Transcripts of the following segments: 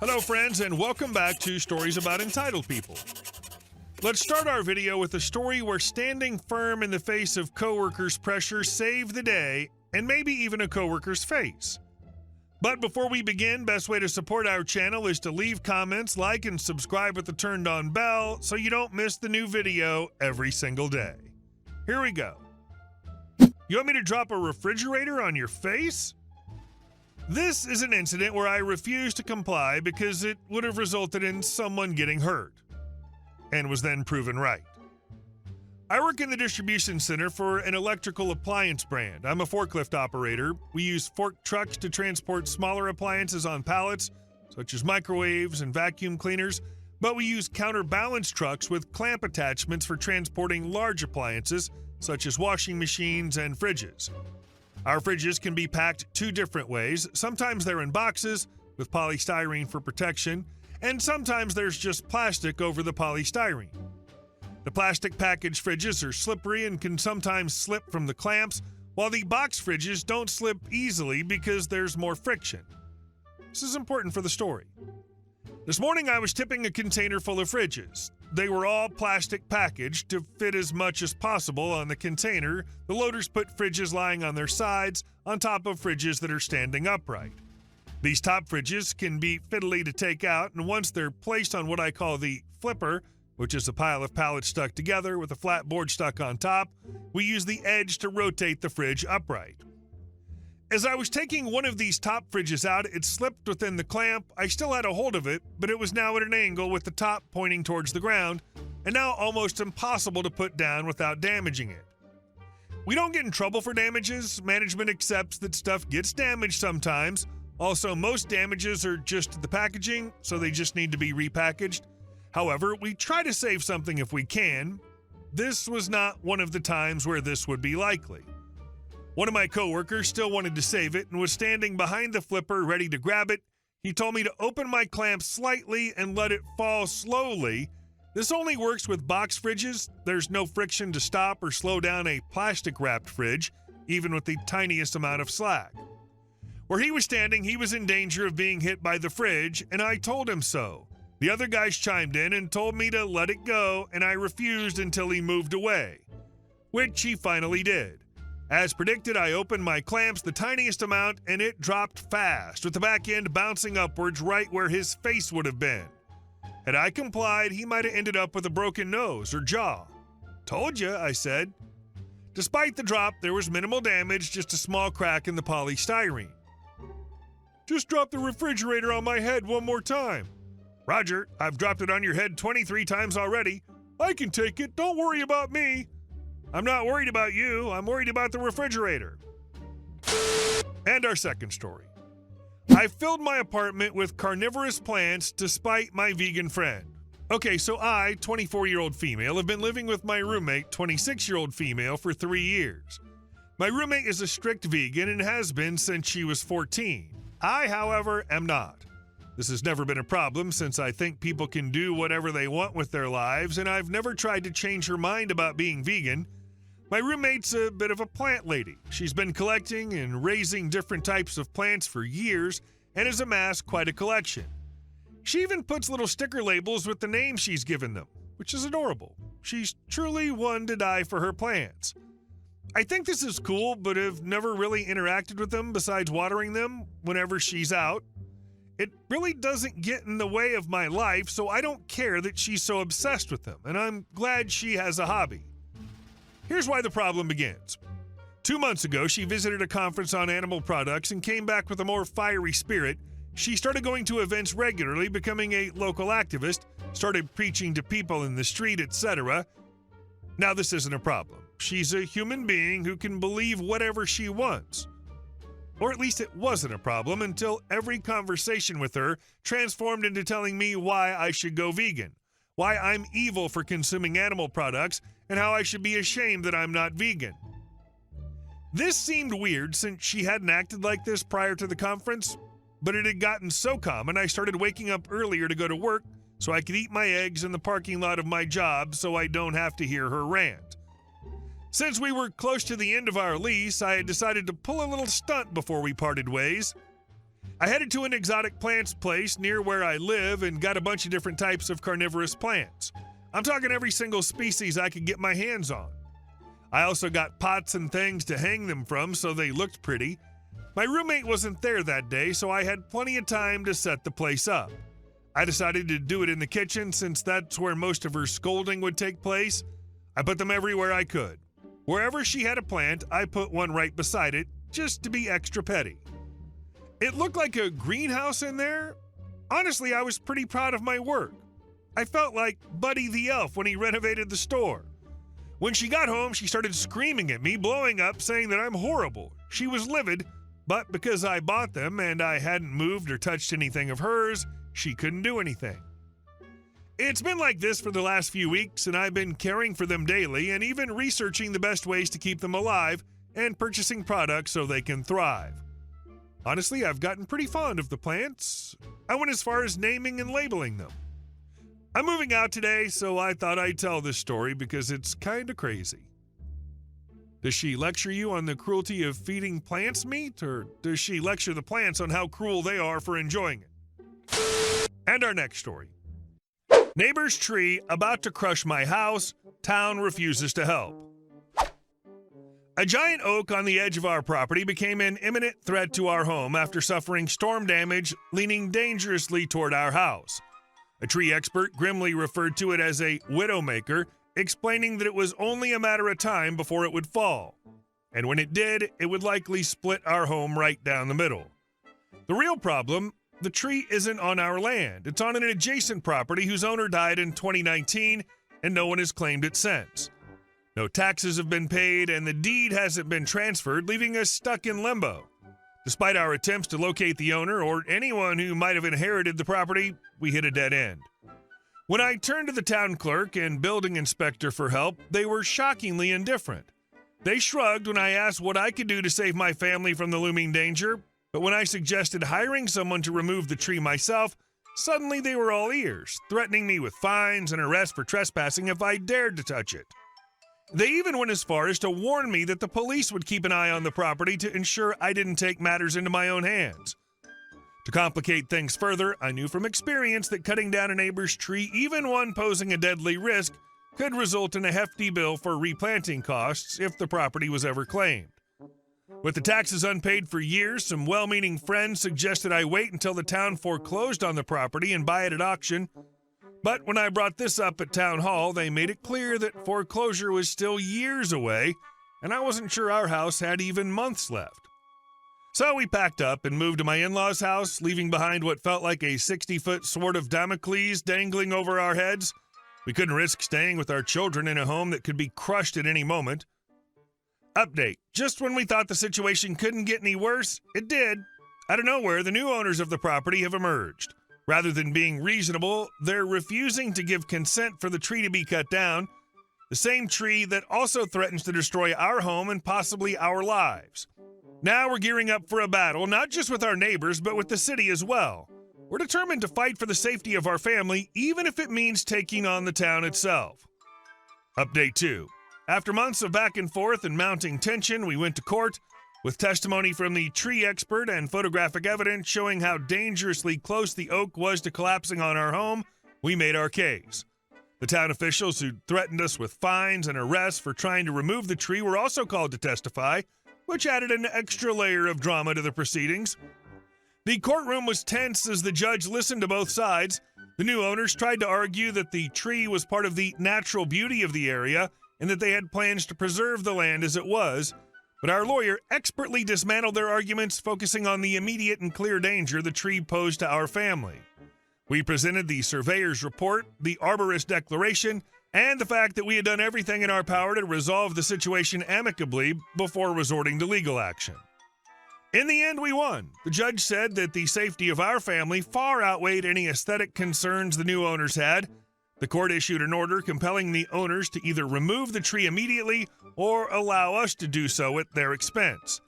Hello, friends, and welcome back to Stories About Entitled People. Let's start our video with a story where standing firm in the face of coworkers' pressure saved the day, and maybe even a coworker's face. But before we begin, best way to support our channel is to leave comments, like, and subscribe with the turned-on bell so you don't miss the new video every single day. Here we go. You want me to drop a refrigerator on your face? This is an incident where I refused to comply because it would have resulted in someone getting hurt, and was then proven right. I work in the distribution center for an electrical appliance brand. I'm a forklift operator. We use fork trucks to transport smaller appliances on pallets, such as microwaves and vacuum cleaners, but we use counterbalance trucks with clamp attachments for transporting large appliances, such as washing machines and fridges. Our fridges can be packed two different ways. Sometimes they're in boxes with polystyrene for protection, and sometimes there's just plastic over the polystyrene. The plastic package fridges are slippery and can sometimes slip from the clamps, while the box fridges don't slip easily because there's more friction. This is important for the story. This morning I was tipping a container full of fridges. They were all plastic packaged to fit as much as possible on the container. The loaders put fridges lying on their sides on top of fridges that are standing upright. These top fridges can be fiddly to take out, and once they're placed on what I call the flipper, which is a pile of pallets stuck together with a flat board stuck on top, we use the edge to rotate the fridge upright. As I was taking one of these top fridges out, it slipped within the clamp. I still had a hold of it, but it was now at an angle with the top pointing towards the ground, and now almost impossible to put down without damaging it. We don't get in trouble for damages. Management accepts that stuff gets damaged sometimes. Also, most damages are just the packaging, so they just need to be repackaged. However, we try to save something if we can. This was not one of the times where this would be likely. One of my coworkers still wanted to save it and was standing behind the flipper ready to grab it. He told me to open my clamp slightly and let it fall slowly. This only works with box fridges. There's no friction to stop or slow down a plastic-wrapped fridge, even with the tiniest amount of slack. Where he was standing, he was in danger of being hit by the fridge, and I told him so. The other guys chimed in and told me to let it go, and I refused until he moved away, which he finally did. As predicted, I opened my clamps the tiniest amount, and it dropped fast, with the back end bouncing upwards right where his face would have been. Had I complied, he might have ended up with a broken nose or jaw. Told you, I said. Despite the drop, there was minimal damage, just a small crack in the polystyrene. Just drop the refrigerator on my head one more time. Roger, I've dropped it on your head 23 times already. I can take it, don't worry about me. I'm not worried about you, I'm worried about the refrigerator. And our second story. I filled my apartment with carnivorous plants despite my vegan friend. Okay, so I, 24-year-old female, have been living with my roommate, 26-year-old female, for 3 years. My roommate is a strict vegan and has been since she was 14. I, however, am not. This has never been a problem since I think people can do whatever they want with their lives, and I've never tried to change her mind about being vegan. My roommate's a bit of a plant lady. She's been collecting and raising different types of plants for years and has amassed quite a collection. She even puts little sticker labels with the names she's given them, which is adorable. She's truly one to die for her plants. I think this is cool, but have never really interacted with them besides watering them whenever she's out. It really doesn't get in the way of my life, so I don't care that she's so obsessed with them, and I'm glad she has a hobby. Here's why the problem begins. 2 months ago, she visited a conference on animal products and came back with a more fiery spirit. She started going to events regularly, becoming a local activist, started preaching to people in the street, etc. Now, this isn't a problem. She's a human being who can believe whatever she wants. Or at least it wasn't a problem until every conversation with her transformed into telling me why I should go vegan, why I'm evil for consuming animal products, and how I should be ashamed that I'm not vegan. This seemed weird since she hadn't acted like this prior to the conference, but it had gotten so common I started waking up earlier to go to work so I could eat my eggs in the parking lot of my job so I don't have to hear her rant. Since we were close to the end of our lease, I had decided to pull a little stunt before we parted ways. I headed to an exotic plants place near where I live and got a bunch of different types of carnivorous plants. I'm talking every single species I could get my hands on. I also got pots and things to hang them from so they looked pretty. My roommate wasn't there that day, so I had plenty of time to set the place up. I decided to do it in the kitchen since that's where most of her scolding would take place. I put them everywhere I could. Wherever she had a plant, I put one right beside it, just to be extra petty. It looked like a greenhouse in there. Honestly, I was pretty proud of my work. I felt like Buddy the Elf when he renovated the store. When she got home, she started screaming at me, blowing up, saying that I'm horrible. She was livid, but because I bought them and I hadn't moved or touched anything of hers, she couldn't do anything. It's been like this for the last few weeks, and I've been caring for them daily and even researching the best ways to keep them alive and purchasing products so they can thrive. Honestly, I've gotten pretty fond of the plants. I went as far as naming and labeling them. I'm moving out today, so I thought I'd tell this story because it's kind of crazy. Does she lecture you on the cruelty of feeding plants meat, or does she lecture the plants on how cruel they are for enjoying it? And our next story. Neighbor's tree about to crush my house, town refuses to help. A giant oak on the edge of our property became an imminent threat to our home after suffering storm damage, leaning dangerously toward our house. A tree expert grimly referred to it as a widowmaker, explaining that it was only a matter of time before it would fall. And when it did, it would likely split our home right down the middle. The real problem, the tree isn't on our land. It's on an adjacent property whose owner died in 2019, and no one has claimed it since. No taxes have been paid, and the deed hasn't been transferred, leaving us stuck in limbo. Despite our attempts to locate the owner or anyone who might have inherited the property, we hit a dead end. When I turned to the town clerk and building inspector for help, they were shockingly indifferent. They shrugged when I asked what I could do to save my family from the looming danger, but when I suggested hiring someone to remove the tree myself, suddenly they were all ears, threatening me with fines and arrest for trespassing if I dared to touch it. They even went as far as to warn me that the police would keep an eye on the property to ensure I didn't take matters into my own hands. To complicate things further, I knew from experience that cutting down a neighbor's tree, even one posing a deadly risk, could result in a hefty bill for replanting costs if the property was ever claimed. With the taxes unpaid for years, some well-meaning friends suggested I wait until the town foreclosed on the property and buy it at auction. But when I brought this up at town hall, they made it clear that foreclosure was still years away, and I wasn't sure our house had even months left. So we packed up and moved to my in-laws' house, leaving behind what felt like a 60-foot sword of Damocles dangling over our heads. We couldn't risk staying with our children in a home that could be crushed at any moment. Update. Just when we thought the situation couldn't get any worse, it did. Out of nowhere, the new owners of the property have emerged. Rather than being reasonable, they're refusing to give consent for the tree to be cut down, the same tree that also threatens to destroy our home and possibly our lives. Now we're gearing up for a battle, not just with our neighbors, but with the city as well. We're determined to fight for the safety of our family, even if it means taking on the town itself. Update 2. After months of back and forth and mounting tension, we went to court. With testimony from the tree expert and photographic evidence showing how dangerously close the oak was to collapsing on our home, we made our case. The town officials who threatened us with fines and arrests for trying to remove the tree were also called to testify, which added an extra layer of drama to the proceedings. The courtroom was tense as the judge listened to both sides. The new owners tried to argue that the tree was part of the natural beauty of the area and that they had plans to preserve the land as it was, but our lawyer expertly dismantled their arguments, focusing on the immediate and clear danger the tree posed to our family. We presented the surveyor's report, the arborist declaration, and the fact that we had done everything in our power to resolve the situation amicably before resorting to legal action. In the end, we won. The judge said that the safety of our family far outweighed any aesthetic concerns the new owners had. The court issued an order compelling the owners to either remove the tree immediately or allow us to do so at their expense.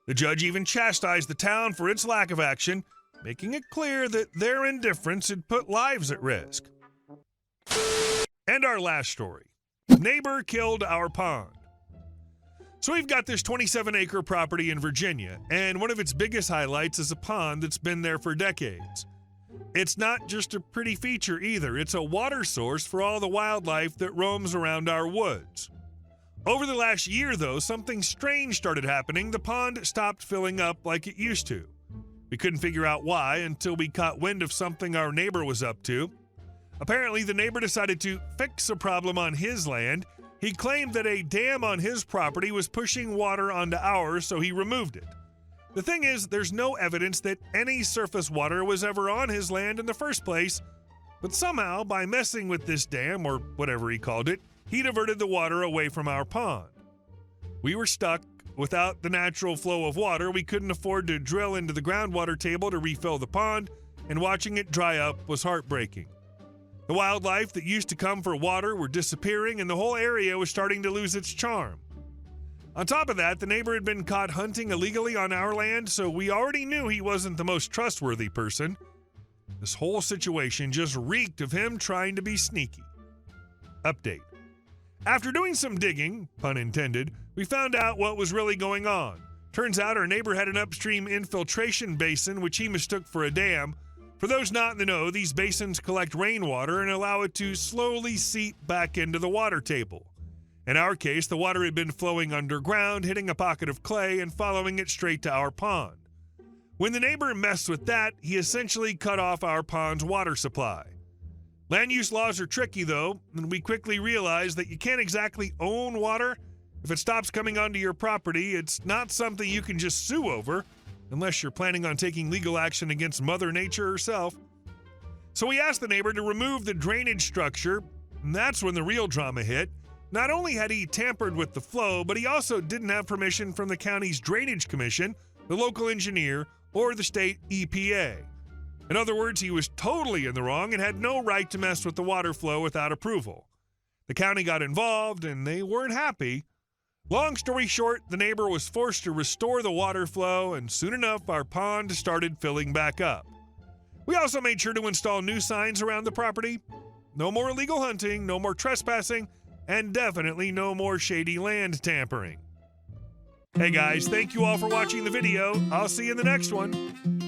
The judge even chastised the town for its lack of action, making it clear that their indifference had put lives at risk. And our last story. Neighbor killed our pond. So we've got this 27-acre property in Virginia, and one of its biggest highlights is a pond that's been there for decades. It's not just a pretty feature either, it's a water source for all the wildlife that roams around our woods. Over the last year, though, something strange started happening. The pond stopped filling up like it used to. We couldn't figure out why until we caught wind of something our neighbor was up to. Apparently, the neighbor decided to fix a problem on his land. He claimed that a dam on his property was pushing water onto ours, so he removed it. The thing is, there's no evidence that any surface water was ever on his land in the first place, but somehow, by messing with this dam, or whatever he called it, he diverted the water away from our pond. We were stuck. Without the natural flow of water, we couldn't afford to drill into the groundwater table to refill the pond, and watching it dry up was heartbreaking. The wildlife that used to come for water were disappearing, and the whole area was starting to lose its charm. On top of that, the neighbor had been caught hunting illegally on our land, so we already knew he wasn't the most trustworthy person. This whole situation just reeked of him trying to be sneaky. Update. After doing some digging, pun intended, we found out what was really going on. Turns out our neighbor had an upstream infiltration basin, which he mistook for a dam. For those not in the know, these basins collect rainwater and allow it to slowly seep back into the water table. In our case, the water had been flowing underground, hitting a pocket of clay and following it straight to our pond. When the neighbor messed with that, he essentially cut off our pond's water supply. Land use laws are tricky, though, and we quickly realized that you can't exactly own water. If it stops coming onto your property, it's not something you can just sue over, unless you're planning on taking legal action against Mother Nature herself. So we asked the neighbor to remove the drainage structure, and that's when the real drama hit. Not only had he tampered with the flow, but he also didn't have permission from the county's Drainage Commission, the local engineer, or the state EPA. In other words, he was totally in the wrong and had no right to mess with the water flow without approval. The county got involved, and they weren't happy. Long story short, the neighbor was forced to restore the water flow, and soon enough, our pond started filling back up. We also made sure to install new signs around the property. No more illegal hunting, no more trespassing, and definitely no more shady land tampering. Hey guys, thank you all for watching the video. I'll see you in the next one.